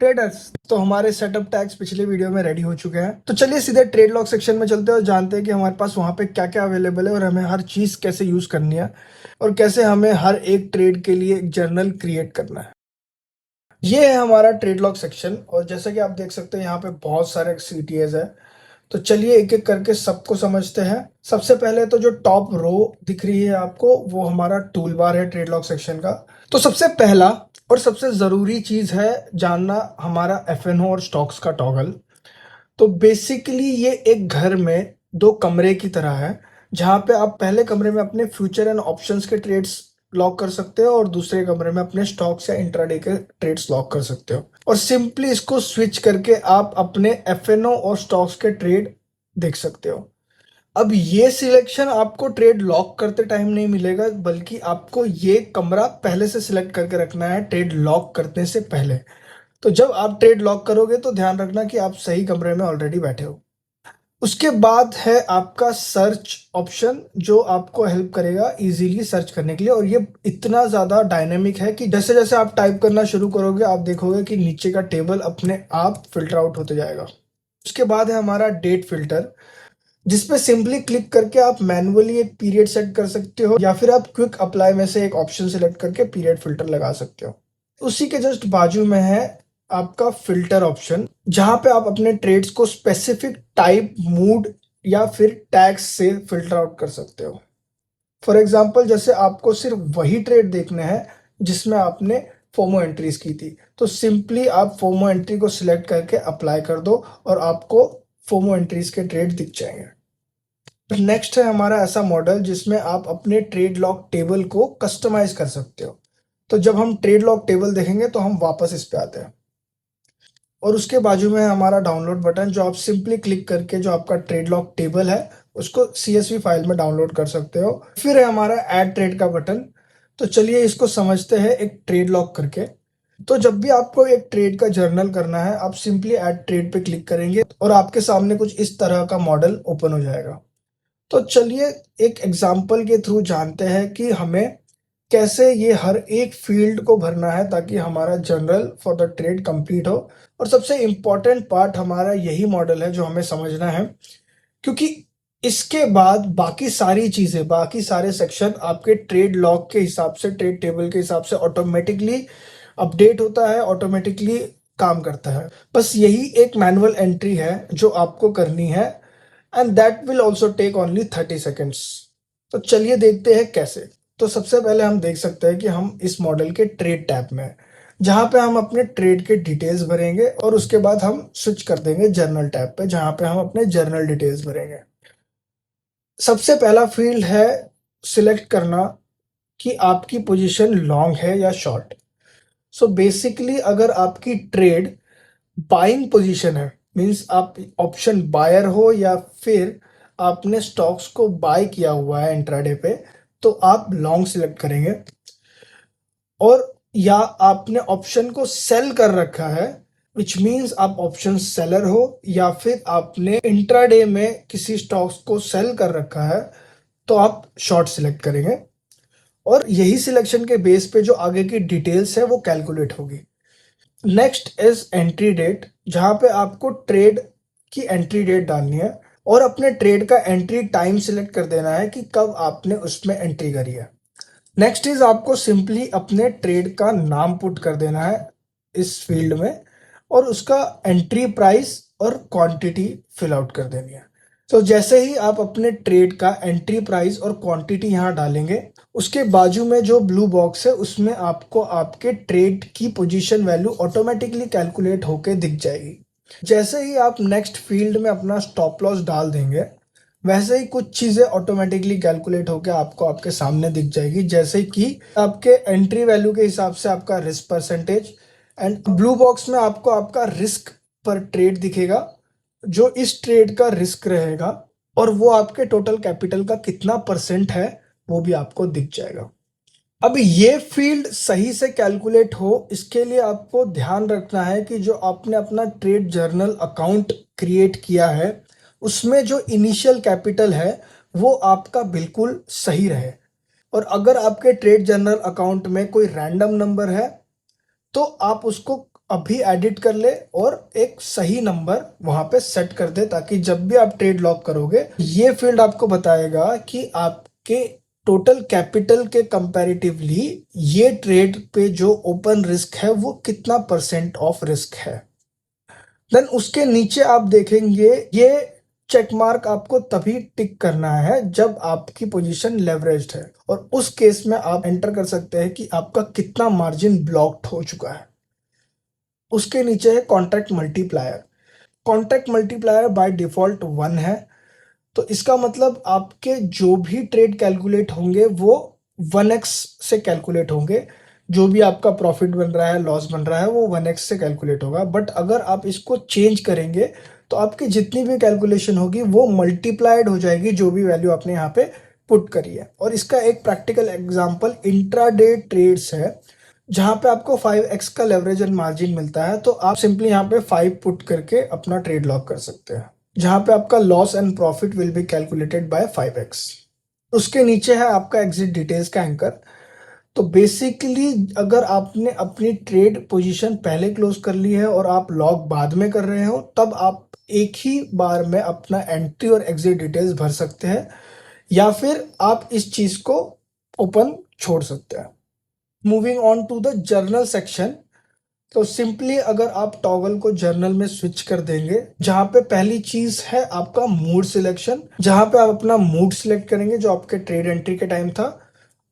Traders, तो हमारे setup tags पिछले वीडियो में रेडी हो चुके हैं। तो चलिए सीधे ट्रेड लॉग सेक्शन में चलते हैं और जानते हैं कि हमारे पास वहाँ पे क्या क्या अवेलेबल है और हमें हर चीज़ कैसे यूज़ करनी है और कैसे हमें हर एक ट्रेड के लिए एक जर्नल क्रिएट करना है। ये है हमारा ट्रेड लॉग सेक्शन और जैसा कि आप देख सकते हैं यहाँ पे बहुत सारे सीटीएस है। तो चलिए एक एक करके सबको समझते हैं। सबसे पहले तो जो टॉप रो दिख रही है आपको, वो हमारा टूल बार है ट्रेड लॉग सेक्शन का। तो सबसे पहला और सबसे ज़रूरी चीज़ है जानना हमारा एफएनओ और स्टॉक्स का टॉगल। तो बेसिकली ये एक घर में दो कमरे की तरह है, जहाँ पे आप पहले कमरे में अपने फ्यूचर एंड ऑप्शंस के ट्रेड्स लॉक कर सकते हो और दूसरे कमरे में अपने स्टॉक्स या इंट्राडे के ट्रेड्स लॉक कर सकते हो। और सिंपली इसको स्विच करके आप अपने एफएनओ और स्टॉक्स के ट्रेड देख सकते हो। अब ये सिलेक्शन आपको ट्रेड लॉक करते टाइम नहीं मिलेगा, बल्कि आपको ये कमरा पहले से सिलेक्ट करके रखना है ट्रेड लॉक करने से पहले। तो जब आप ट्रेड लॉक करोगे तो ध्यान रखना कि आप सही कमरे में ऑलरेडी बैठे हो। उसके बाद है आपका सर्च ऑप्शन, जो आपको हेल्प करेगा इजीली सर्च करने के लिए। और ये इतना ज़्यादा डायनेमिक है कि जैसे जैसे आप टाइप करना शुरू करोगे आप देखोगे कि नीचे का टेबल अपने आप फिल्टर आउट होते जाएगा। उसके बाद है हमारा डेट फिल्टर, जिसपे सिंपली क्लिक करके आप मैन्युअली एक पीरियड सेट कर सकते हो या फिर आप क्विक अप्लाई में से एक ऑप्शन सेलेक्ट करके पीरियड फिल्टर लगा सकते हो। उसी के जस्ट बाजू में है आपका फिल्टर ऑप्शन, जहां पे आप अपने ट्रेड्स को स्पेसिफिक टाइप, मूड या फिर टैग्स से फिल्टर आउट कर सकते हो। फॉर एग्जांपल, जैसे आपको सिर्फ वही ट्रेड देखने हैं जिसमें आपने फोमो एंट्रीज की थी, तो सिंपली आप फोमो एंट्री को सिलेक्ट करके अप्लाई कर दो और आपको फोमो एंट्रीज के ट्रेड दिख जाएंगे। नेक्स्ट है हमारा ऐसा मॉडल जिसमें आप अपने ट्रेड लॉक टेबल को कस्टमाइज कर सकते हो। तो जब हम ट्रेड लॉक टेबल देखेंगे तो हम वापस इस पे आते हैं और उसके बाजू में है हमारा डाउनलोड बटन, जो आप सिंपली क्लिक करके जो आपका ट्रेड लॉक टेबल है उसको CSV फाइल में डाउनलोड कर सकते हो। फिर है हमारा ऐड ट्रेड का बटन। तो चलिए इसको समझते हैं एक ट्रेड लॉक करके। तो जब भी आपको एक ट्रेड का जर्नल करना है, आप सिंपली ऐड ट्रेड पे क्लिक करेंगे और आपके सामने कुछ इस तरह का मॉडल ओपन हो जाएगा। तो चलिए एक एग्जाम्पल के थ्रू जानते हैं कि हमें कैसे ये हर एक फील्ड को भरना है ताकि हमारा journal for the trade complete हो। और सबसे इम्पॉर्टेंट पार्ट हमारा यही मॉडल है जो हमें समझना है, क्योंकि इसके बाद बाकी सारी चीज़ें, बाकी सारे सेक्शन आपके ट्रेड लॉग के हिसाब से, ट्रेड टेबल के हिसाब से ऑटोमेटिकली अपडेट होता है, ऑटोमेटिकली काम करता है। बस यही एक मैनुअल एंट्री है जो आपको करनी है, and that will also take only 30 seconds. तो चलिए देखते हैं कैसे। तो सबसे पहले हम देख सकते हैं कि हम इस मॉडल के ट्रेड टैब में हैं, जहाँ पे हम अपने ट्रेड के डिटेल्स भरेंगे और उसके बाद हम स्विच कर देंगे जर्नल टैब पे, जहाँ पे हम अपने जर्नल डिटेल्स भरेंगे। सबसे पहला फील्ड है सिलेक्ट करना कि आपकी पोजीशन लॉन्ग है या शॉर्ट। सो बेसिकली अगर आपकी ट्रेड बाइंग पोजीशन है, मींस आप ऑप्शन बायर हो या फिर आपने स्टॉक्स को बाय किया हुआ है इंट्राडे पे, तो आप लॉन्ग सिलेक्ट करेंगे। और या आपने ऑप्शन को सेल कर रखा है, विच मींस आप ऑप्शन सेलर हो, या फिर आपने इंट्राडे में किसी स्टॉक्स को सेल कर रखा है, तो आप शॉर्ट सिलेक्ट करेंगे। और यही सिलेक्शन के बेस पे जो आगे की डिटेल्स है वो कैलकुलेट होगी। नेक्स्ट इज एंट्री डेट, जहां पे आपको ट्रेड की एंट्री डेट डालनी है और अपने ट्रेड का एंट्री टाइम सिलेक्ट कर देना है कि कब आपने उसमें एंट्री करी है। नेक्स्ट इज आपको सिंपली अपने ट्रेड का नाम पुट कर देना है इस फील्ड में और उसका एंट्री प्राइस और क्वांटिटी फिल आउट कर देनी है। तो जैसे ही आप अपने ट्रेड का एंट्री प्राइस और क्वांटिटी यहाँ डालेंगे, उसके बाजू में जो ब्लू बॉक्स है उसमें आपको आपके ट्रेड की पोजीशन वैल्यू ऑटोमेटिकली कैलकुलेट होके दिख जाएगी। जैसे ही आप नेक्स्ट फील्ड में अपना स्टॉप लॉस डाल देंगे, वैसे ही कुछ चीज़ें ऑटोमेटिकली कैलकुलेट होकर आपको आपके सामने दिख जाएगी, जैसे कि आपके एंट्री वैल्यू के हिसाब से आपका risk percentage, and blue box में आपको आपका रिस्क पर ट्रेड दिखेगा, जो इस ट्रेड का रिस्क रहेगा, और वो आपके टोटल कैपिटल का कितना परसेंट है वो भी आपको दिख जाएगा। अब ये फील्ड सही से कैलकुलेट हो, इसके लिए आपको ध्यान रखना है कि जो आपने अपना ट्रेड जर्नल अकाउंट क्रिएट किया है उसमें जो इनिशियल कैपिटल है वो आपका बिल्कुल सही रहे। और अगर आपके ट्रेड जर्नल अकाउंट में कोई रैंडम नंबर है तो आप उसको अभी एडिट कर ले और एक सही नंबर वहां पे सेट कर दे, ताकि जब भी आप ट्रेड लॉक करोगे ये फील्ड आपको बताएगा कि आपके टोटल कैपिटल के कंपैरेटिवली ये ट्रेड पे जो ओपन रिस्क है वो कितना परसेंट ऑफ रिस्क है। देन उसके नीचे आप देखेंगे ये चेक मार्क आपको तभी टिक करना है जब आपकी पोजीशन लेवरेज्ड है, और उस केस में आप एंटर कर सकते हैं कि आपका कितना मार्जिन ब्लॉक्ड हो चुका है। उसके नीचे है contract multiplier. Contract multiplier by default 1 है, तो इसका मतलब आपके जो भी ट्रेड कैलकुलेट होंगे वो 1x से कैलकुलेट होंगे। जो भी आपका प्रॉफिट बन रहा है, लॉस बन रहा है, वो 1x से कैलकुलेट होगा। बट अगर आप इसको चेंज करेंगे तो आपकी जितनी भी कैलकुलेशन होगी वो मल्टीप्लाइड हो जाएगी जो भी वैल्यू आपने यहाँ पे पुट करी है। और इसका एक प्रैक्टिकल एग्जांपल इंट्राडे ट्रेड्स है जहां पे आपको 5x का लेवरेज एंड मार्जिन मिलता है, तो आप सिंपली यहाँ पे 5 पुट करके अपना ट्रेड लॉक कर सकते हैं, जहां पे आपका loss and profit will be calculated by 5x। उसके नीचे है आपका एग्जिट डिटेल्स का एंकर। तो बेसिकली अगर आपने अपनी ट्रेड पोजीशन पहले क्लोज कर ली है और आप लॉक बाद में कर रहे हो, तब आप एक ही बार में अपना एंट्री और एग्जिट डिटेल्स भर सकते हैं, या फिर आप इस चीज को ओपन छोड़ सकते हैं। Moving on to the journal section, तो सिंपली अगर आप टॉगल को जर्नल में स्विच कर देंगे, जहां पे पहली चीज है आपका मूड सिलेक्शन, जहां पे आप अपना मूड सिलेक्ट करेंगे जो आपके ट्रेड एंट्री के टाइम था,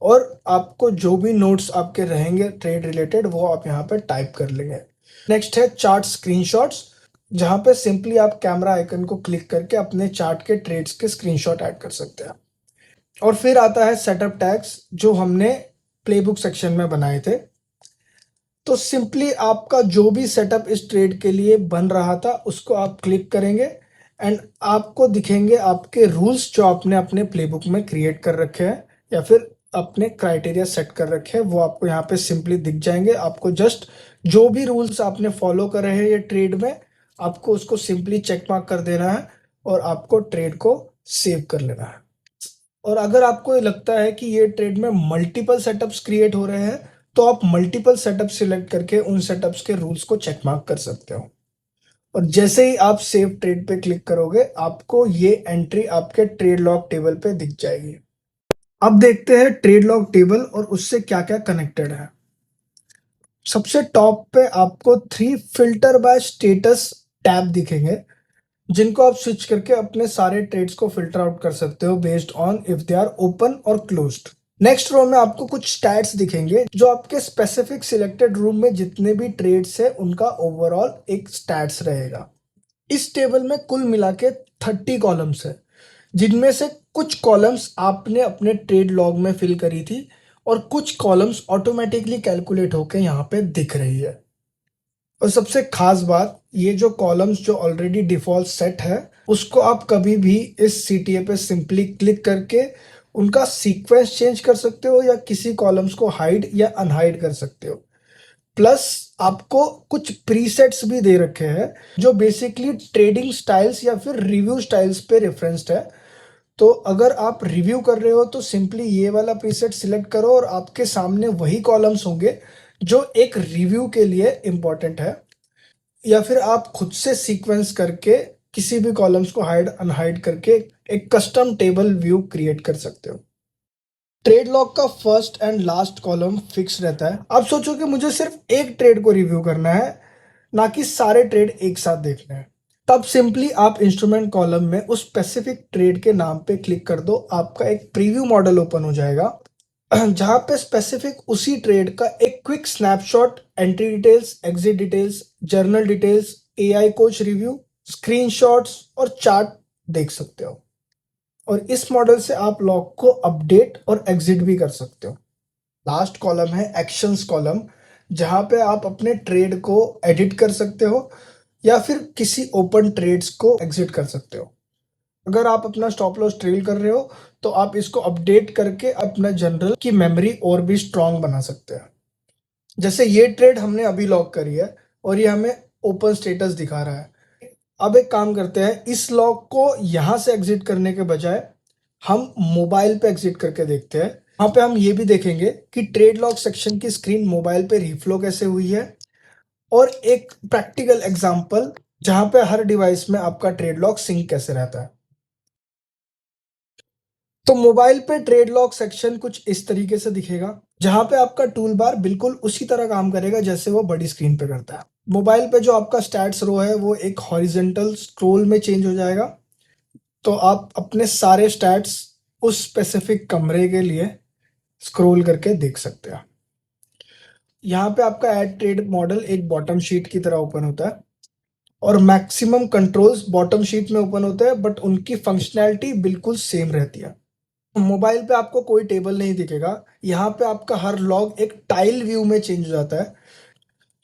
और आपको जो भी नोट्स आपके रहेंगे ट्रेड रिलेटेड वो आप यहाँ पे टाइप कर लेंगे। नेक्स्ट है चार्ट स्क्रीनशॉट्स, जहां पे सिंपली आप कैमरा आइकन को क्लिक करके अपने चार्ट के ट्रेड्स के स्क्रीनशॉट ऐड कर सकते हैं। और फिर आता है सेटअप टैग्स जो हमने प्लेबुक सेक्शन में बनाए थे। तो सिंपली आपका जो भी सेटअप इस ट्रेड के लिए बन रहा था उसको आप क्लिक करेंगे एंड आपको दिखेंगे आपके रूल्स जो आपने अपने प्लेबुक में क्रिएट कर रखे हैं या फिर अपने क्राइटेरिया सेट कर रखे हैं, वो आपको यहाँ पे सिंपली दिख जाएंगे। आपको जस्ट जो भी रूल्स आपने फॉलो करे हैं ये ट्रेड में, आपको उसको सिंपली चेक मार्क कर देना है और आपको ट्रेड को सेव कर लेना है। और अगर आपको लगता है कि ये ट्रेड में मल्टीपल सेटअप्स क्रिएट हो रहे हैं, तो आप मल्टीपल सेटअप सिलेक्ट करके उन सेटअप्स के रूल्स को चेक मार्क कर सकते हो। और जैसे ही आप सेव ट्रेड पे क्लिक करोगे आपको ये एंट्री आपके ट्रेड लॉग टेबल पे दिख जाएगी। अब देखते हैं ट्रेड लॉग टेबल और उससे क्या क्या कनेक्टेड है। सबसे टॉप पे आपको 3 फिल्टर बाय स्टेटस टैब दिखेंगे, जिनको आप स्विच करके अपने सारे ट्रेड्स को फिल्टर आउट कर सकते हो based on if they are open और क्लोज्ड। नेक्स्ट रो में आपको कुछ स्टैट्स दिखेंगे जो आपके स्पेसिफिक सिलेक्टेड रूम में जितने भी ट्रेड्स है उनका ओवरऑल एक स्टैट्स रहेगा। इस टेबल में कुल मिला के 30 कॉलम्स है, जिनमें से कुछ कॉलम्स आपने अपने ट्रेड लॉग में फिल करी थी और कुछ कॉलम्स ऑटोमेटिकली कैलकुलेट होके यहाँ पे दिख रही है। और सबसे खास बात, ये जो कॉलम्स जो ऑलरेडी डिफॉल्ट सेट है उसको आप कभी भी इस सीटीए पे सिंपली क्लिक करके उनका सीक्वेंस चेंज कर सकते हो या किसी कॉलम्स को हाइड या अनहाइड कर सकते हो। प्लस आपको कुछ प्रीसेट्स भी दे रखे हैं जो बेसिकली ट्रेडिंग स्टाइल्स या फिर रिव्यू स्टाइल्स पे रेफरेंस्ड है। तो अगर आप रिव्यू कर रहे हो तो सिंपली ये वाला प्रीसेट सिलेक्ट करो और आपके सामने वही कॉलम्स होंगे जो एक रिव्यू के लिए इंपॉर्टेंट है, या फिर आप खुद से सीक्वेंस करके किसी भी कॉलम्स को हाइड अनहाइड करके एक कस्टम टेबल व्यू क्रिएट कर सकते हो। ट्रेड लॉग का first and last column fix रहता है। आप सोचो कि मुझे सिर्फ एक ट्रेड को रिव्यू करना है, ना कि सारे ट्रेड एक साथ देखने हैं। तब सिंपली आप इंस्ट्रूमेंट कॉलम में उस स्पेसिफिक ट्रेड के नाम पे क्लिक कर दो, आपका एक प्रीव्यू मॉडल ओपन हो जाएगा जहां पे स्पेसिफिक उसी ट्रेड का एक quick snapshot, entry details, exit details, journal details, AI coach review, screenshots और चार्ट देख सकते हो। और इस मॉडल से आप लॉग को अपडेट और एग्जिट भी कर सकते हो। लास्ट कॉलम है एक्शंस कॉलम, जहां पे आप अपने ट्रेड को एडिट कर सकते हो या फिर किसी ओपन ट्रेड्स को एग्जिट कर सकते हो। अगर आप अपना स्टॉप लॉस ट्रेल कर रहे हो तो आप इसको अपडेट करके अपना जनरल की मेमोरी और भी स्ट्रांग बना सकते हैं। जैसे ये ट्रेड हमने अभी लॉक करी है और ये हमें ओपन स्टेटस दिखा रहा है। अब एक काम करते हैं, इस लॉक को यहां से एग्जिट करने के बजाय हम मोबाइल पे एग्जिट करके देखते हैं। वहां पे हम ये भी देखेंगे कि ट्रेड लॉक सेक्शन की स्क्रीन मोबाइल पे रिफ्लो कैसे हुई है और एक प्रैक्टिकल एग्जांपल जहां पे हर डिवाइस में आपका ट्रेड लॉक सिंक कैसे रहता है। तो मोबाइल पे ट्रेड लॉक सेक्शन कुछ इस तरीके से दिखेगा, जहां पे आपका टूल बार बिल्कुल उसी तरह काम करेगा जैसे वो बड़ी स्क्रीन पे करता है। मोबाइल पे जो आपका स्टैट्स रो है वो एक हॉरिजेंटल स्क्रॉल में चेंज हो जाएगा, तो आप अपने सारे स्टैट्स उस स्पेसिफिक कमरे के लिए स्क्रॉल करके देख सकते हैं। यहाँ पे आपका ऐड ट्रेड मॉडल एक बॉटम शीट की तरह ओपन होता है और मैक्सिमम कंट्रोल्स बॉटम शीट में ओपन होते हैं, बट उनकी फंक्शनैलिटी बिल्कुल सेम रहती है। मोबाइल पे आपको कोई टेबल नहीं दिखेगा, यहाँ पे आपका हर लॉग एक टाइल व्यू में चेंज हो जाता है,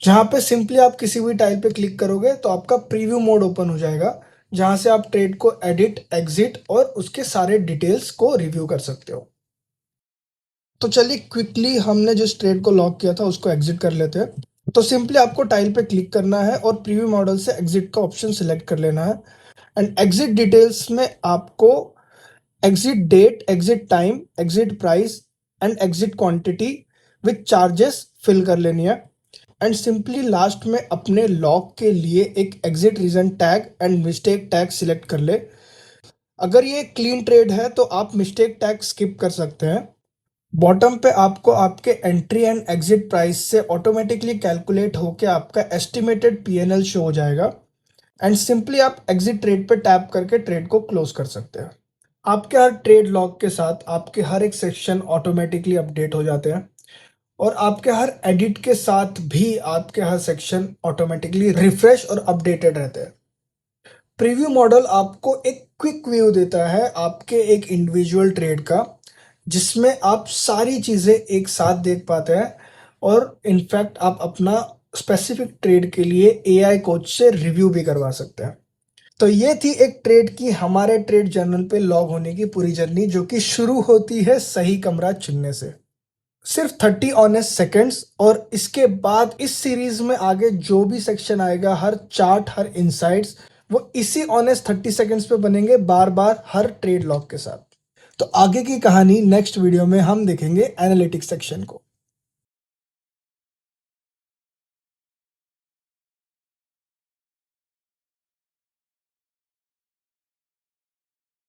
जहाँ पे सिंपली आप किसी भी टाइल पे क्लिक करोगे तो आपका प्रीव्यू मोड ओपन हो जाएगा, जहाँ से आप ट्रेड को एडिट, एग्जिट और उसके सारे डिटेल्स को रिव्यू कर सकते हो। तो चलिए क्विकली हमने जिस ट्रेड को लॉक किया था उसको एग्जिट कर लेते हैं। तो सिंपली आपको टाइल पे क्लिक करना है और प्रीव्यू मॉडल से एग्जिट का ऑप्शन सिलेक्ट कर लेना है। एंड एग्जिट डिटेल्स में आपको exit date, exit time, exit price and exit quantity with charges fill कर लेनी है। एंड सिंपली लास्ट में अपने लॉक के लिए एक exit reason tag and mistake tag select कर ले। अगर ये क्लीन ट्रेड है तो आप मिस्टेक टैग स्किप कर सकते हैं। बॉटम पे आपको आपके एंट्री एंड एग्जिट प्राइस से ऑटोमेटिकली कैलकुलेट होके आपका एस्टिमेटेड पीएनएल शो हो जाएगा। एंड सिंपली आप एग्जिट ट्रेड पे टैप करके ट्रेड को क्लोज कर सकते हैं। आपके हर ट्रेड लॉक के साथ आपके हर एक सेक्शन ऑटोमेटिकली अपडेट हो जाते हैं और आपके हर एडिट के साथ भी आपके हर सेक्शन ऑटोमेटिकली रिफ्रेश और अपडेटेड रहते हैं। प्रीव्यू मॉडल आपको एक क्विक व्यू देता है आपके एक इंडिविजुअल ट्रेड का, जिसमें आप सारी चीज़ें एक साथ देख पाते हैं और इनफैक्ट आप अपना स्पेसिफिक ट्रेड के लिए एआई कोच से रिव्यू भी करवा सकते हैं। तो ये थी एक ट्रेड की हमारे ट्रेड जर्नल पे लॉग होने की पूरी जर्नी, जो कि शुरू होती है सही कमरा चुनने से। सिर्फ 30 ऑनेस्ट सेकेंड्स, और इसके बाद इस सीरीज में आगे जो भी सेक्शन आएगा, हर चार्ट, हर इनसाइट्स, वो इसी ऑनेस्ट 30 सेकेंड्स पे बनेंगे बार बार हर ट्रेड लॉग के साथ। तो आगे की कहानी नेक्स्ट वीडियो में हम देखेंगे एनालिटिक्स सेक्शन को।